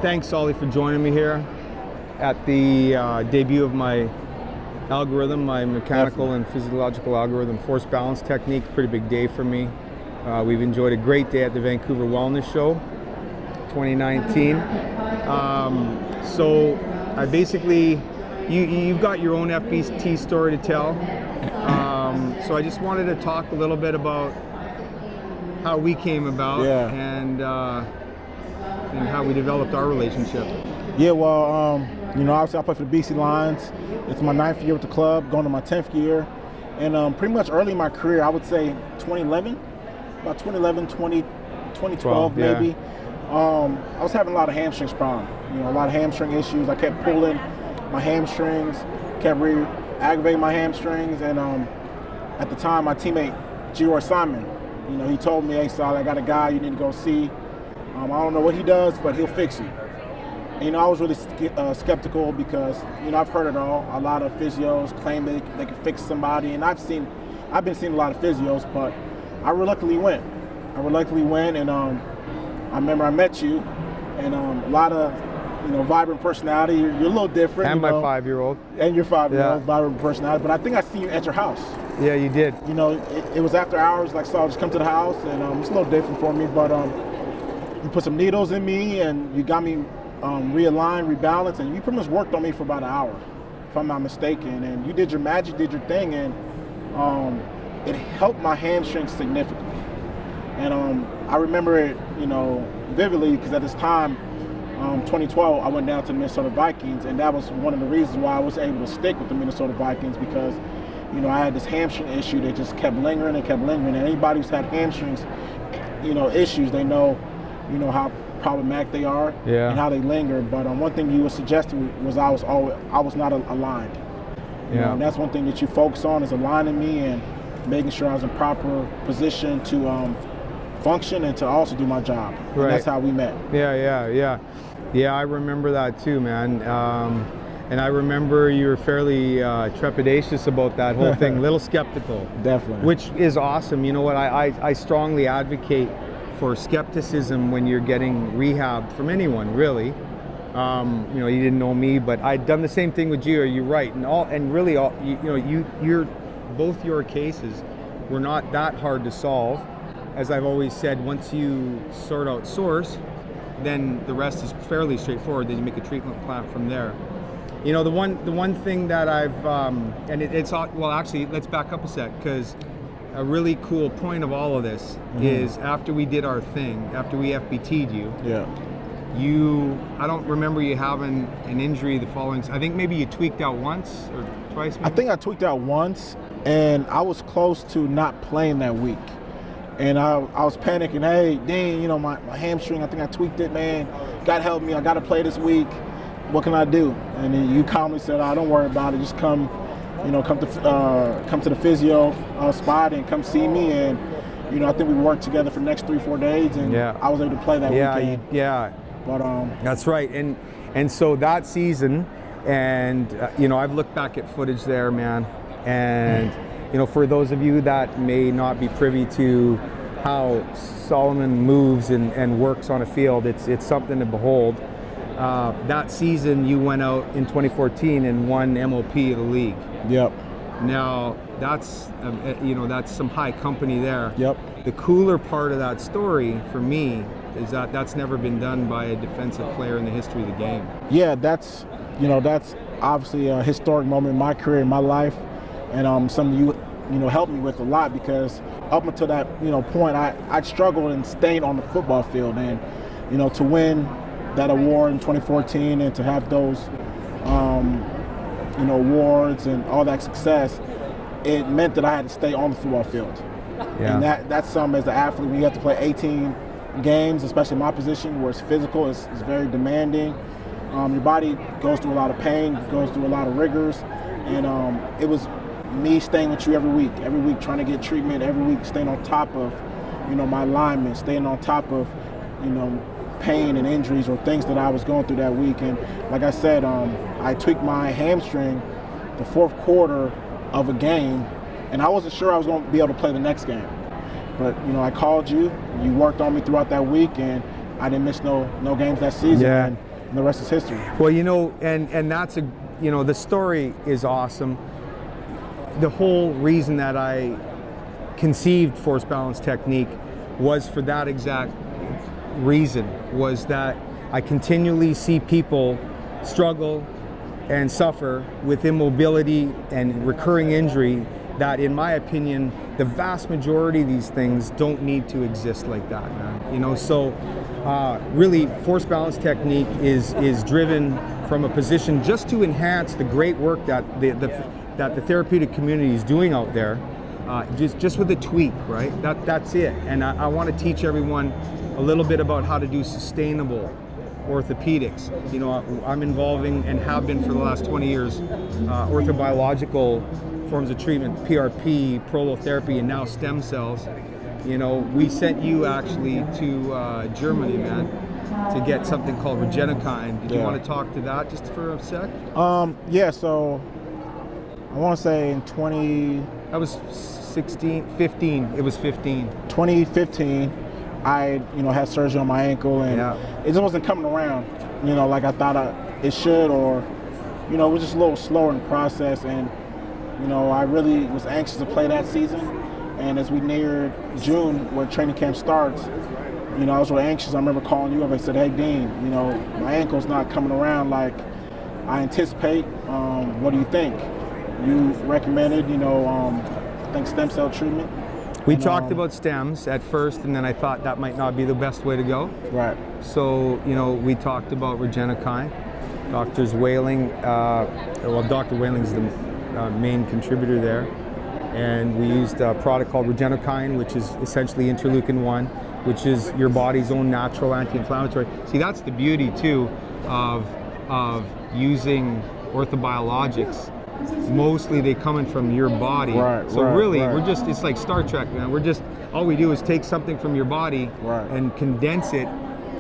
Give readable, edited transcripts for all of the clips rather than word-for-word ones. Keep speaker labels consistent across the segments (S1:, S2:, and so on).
S1: Thanks, Ollie, for joining me here at the debut of my algorithm, my mechanical and physiological algorithm force balance technique. Pretty big day for me. We've enjoyed a great day at the Vancouver Wellness Show 2019. So I basically, you've got your own FBT story to tell. So I just wanted to talk a little bit about how we came about and how we developed our relationship.
S2: Yeah, well, obviously I play for the BC Lions. It's my 9th year with the club, going to my 10th year. And pretty much early in my career, I would say 2011, 2012 maybe. I was having a lot of hamstrings problem, a lot of hamstring issues. I kept pulling my hamstrings, kept aggravating my hamstrings. And at the time, my teammate, G. Simon, he told me, hey, Sal, I got a guy you need to go see. I don't know what he does, but he'll fix you. And, I was really skeptical because, I've heard it all. A lot of physios claim they can fix somebody, and I've been seeing a lot of physios, but I reluctantly went. And I remember I met you, and a lot of, vibrant personality. You're a little different.
S1: And my 5-year-old.
S2: And your 5-year-old, vibrant personality. But I think I see you at your house.
S1: Yeah, you did.
S2: It was after hours, like, so I'll just come to the house, and it's a little different for me, but you put some needles in me, and you got me realigned, rebalanced, and you pretty much worked on me for about an hour, if I'm not mistaken. And you did your magic, did your thing, and it helped my hamstrings significantly. And I remember it, vividly, because at this time, 2012, I went down to the Minnesota Vikings, and that was one of the reasons why I was able to stick with the Minnesota Vikings, because I had this hamstring issue that just kept lingering. And anybody who's had hamstrings, issues, they know, how problematic they are and how they linger. But one thing you were suggesting was I was not aligned. And that's one thing that you focus on, is aligning me and making sure I was in proper position to function and to also do my job. Right. And that's how we met.
S1: Yeah, I remember that too, man. And I remember you were fairly trepidatious about that whole thing, a little skeptical.
S2: Definitely.
S1: Which is awesome. You know what, I strongly advocate for skepticism when you're getting rehabbed from anyone, really. You didn't know me, but I'd done the same thing with you. You're right, both your cases were not that hard to solve. As I've always said, once you sort out source, then the rest is fairly straightforward. Then you make a treatment plan from there. The one thing that I've actually, let's back up a sec, because a really cool point of all of this is after we did our thing, after we FBT'd you, I don't remember you having an injury the following, I think maybe you tweaked out once or twice maybe?
S2: I think I tweaked out once, and I was close to not playing that week. And I was panicking, hey, Dean, my hamstring, I think I tweaked it, man. God help me, I got to play this week. What can I do? And then you calmly said, don't worry about it. Just come to the physio spot and come see me. And, I think we worked together for the next 3-4 days, and I was able to play that weekend. But
S1: that's right. And so that season, and I've looked back at footage there, man, and for those of you that may not be privy to how Solomon moves and works on a field, it's something to behold. That season you went out in 2014 and won MOP of the league.
S2: Yep.
S1: Now that's that's some high company there.
S2: Yep.
S1: The cooler part of that story for me is that that's never been done by a defensive player in the history of the game.
S2: Yeah, that's obviously a historic moment in my career, in my life, and something you helped me with a lot, because up until that point I'd struggled and stayed on the football field, and to win that award in 2014 and to have those awards and all that success, it meant that I had to stay on the football field. And that's something, as an athlete, when you have to play 18 games, especially my position where it's physical, it's very demanding. Your body goes through a lot of pain, goes through a lot of rigors, and it was me staying with you every week trying to get treatment, every week staying on top of my alignment, staying on top of pain and injuries or things that I was going through that week. And like I said, I tweaked my hamstring the fourth quarter of a game, and I wasn't sure I was going to be able to play the next game. But I called you, you worked on me throughout that week, and I didn't miss no games that season.
S1: Yeah.
S2: And and the rest is history.
S1: Well, and that's the story is awesome. The whole reason that I conceived force balance technique was for that exact reason, was that I continually see people struggle and suffer with immobility and recurring injury that, in my opinion, the vast majority of these things don't need to exist like that, man. So really force balance technique is driven from a position just to enhance the great work that the therapeutic community is doing out there, just with a tweak, right? That's it. And I want to teach everyone a little bit about how to do sustainable orthopedics. I'm involving and have been for the last 20 years orthobiological forms of treatment, PRP, prolotherapy, and now stem cells. We sent you actually to Germany, man, to get something called Regenokine. Did you want to talk to that just for a sec?
S2: Yeah, so I want to say in 20...
S1: That was 15. It was 15.
S2: 2015, I had surgery on my ankle, and it just wasn't coming around, like I thought it should, or, it was just a little slower in the process. And, I really was anxious to play that season. And as we neared June, when training camp starts, I was really anxious. I remember calling you up and said, "Hey, Dean, my ankle's not coming around like I anticipate. What do you think?" You recommended, I think stem cell treatment.
S1: We talked about stems at first, and then I thought that might not be the best way to go.
S2: Right.
S1: So, we talked about Regenokine. Dr. Whaling, Dr. Whaling's the main contributor there. And we used a product called Regenokine, which is essentially interleukin-1, which is your body's own natural anti-inflammatory. See, that's the beauty too of using orthobiologics. Mostly they come in from your body.
S2: Right,
S1: so really, it's like Star Trek, man. All we do is take something from your body and condense it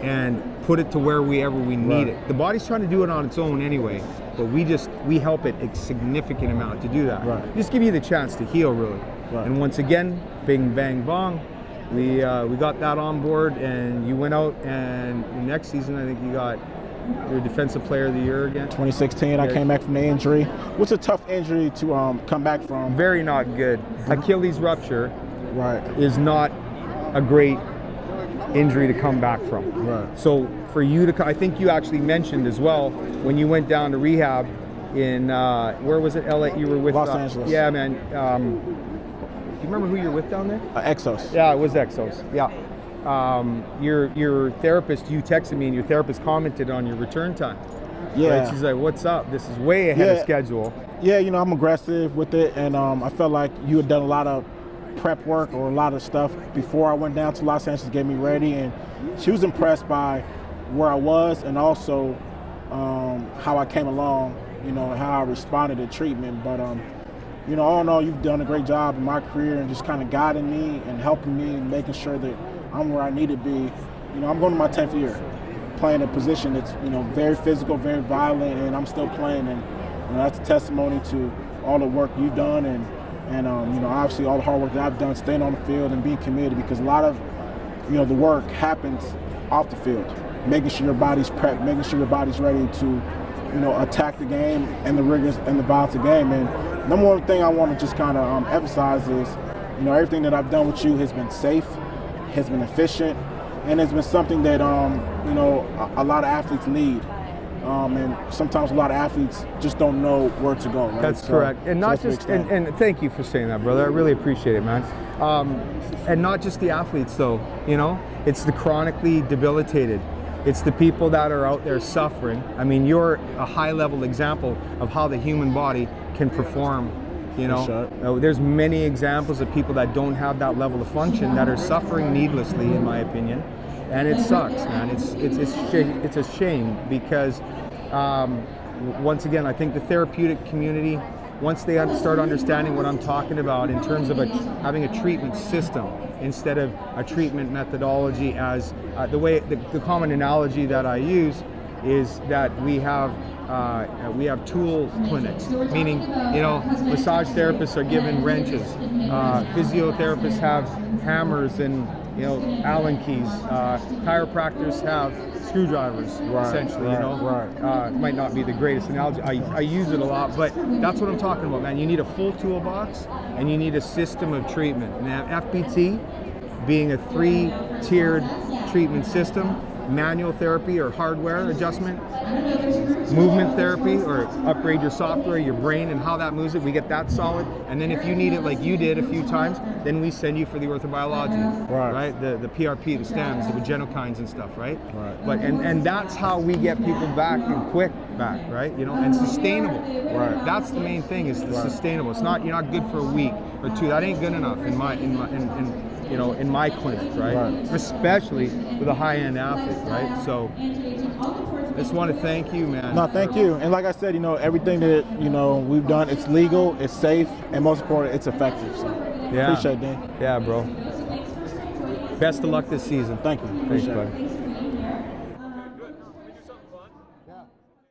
S1: and put it to wherever we need it. The body's trying to do it on its own anyway, but we help it a significant amount to do that. Just give you the chance to heal, really. And once again, bing, bang, bong, we got that on board, and you went out, and the next season I think you got your Defensive Player of the Year again.
S2: 2016, I came back from the injury. What's a tough injury to come back from?
S1: Very not good. Achilles rupture is not a great injury to come back from. So for you to, I think you actually mentioned as well, when you went down to rehab in, where was it, LA? You were with?
S2: Los Angeles.
S1: Yeah, man. Do you remember who you were with down there?
S2: Exos.
S1: Yeah, it was Exos. Yeah. Your therapist, you texted me, and your therapist commented on your return time.
S2: Yeah.
S1: Right? She's like, "What's up? This is way ahead of schedule."
S2: Yeah, I'm aggressive with it, and I felt like you had done a lot of prep work or a lot of stuff before I went down to Los Angeles to get me ready, and she was impressed by where I was, and also how I came along, and how I responded to treatment. But all in all, you've done a great job in my career and just kind of guiding me and helping me and making sure that I'm where I need to be. I'm going to my 10th year, playing a position that's very physical, very violent, and I'm still playing. And that's a testimony to all the work you've done, and obviously all the hard work that I've done, staying on the field and being committed. Because a lot of the work happens off the field, making sure your body's prepped, making sure your body's ready to attack the game and the rigors and the violence of the game. And number one thing I want to just kind of emphasize is everything that I've done with you has been safe, has been efficient, and has been something that a lot of athletes need. And sometimes a lot of athletes just don't know where to go. Right?
S1: That's correct. And not just, and thank you for saying that, brother. I really appreciate it, man. And not just the athletes, though. It's the chronically debilitated. It's the people that are out there suffering. I mean, you're a high-level example of how the human body can perform. There's many examples of people that don't have that level of function that are suffering needlessly, in my opinion, and it sucks, man. It's a shame because once again, I think the therapeutic community, once they start understanding what I'm talking about in terms of having a treatment system instead of a treatment methodology, as the common analogy that I use is that we have tool clinics, meaning massage therapists are given wrenches, physiotherapists have hammers and you know, Allen keys. Chiropractors have screwdrivers, essentially, you know. Might not be the greatest analogy. I use it a lot, but that's what I'm talking about, man. You need a full toolbox, and you need a system of treatment. And FBT, being a 3-tiered treatment system, manual therapy or hardware adjustment, movement therapy or upgrade your software, your brain and how that moves it, we get that solid. And then if you need it like you did a few times, then we send you for the orthobiology, right? The PRP, the stems, the vaginokines and stuff, right? But and that's how we get people back and quick back, right? You know, and sustainable. That's the main thing, is the sustainable. It's not, you're not good for a week or two. That ain't good enough in you know, in my clinic, right? Especially with a high-end athlete, right? So I just want to thank you, man.
S2: No, thank you. And like I said, you know, everything that, you know, we've done, it's legal, it's safe, and most important, it's effective. So appreciate it, Dan.
S1: Yeah, bro. Best of luck this season.
S2: Thank you.
S1: Thanks, buddy.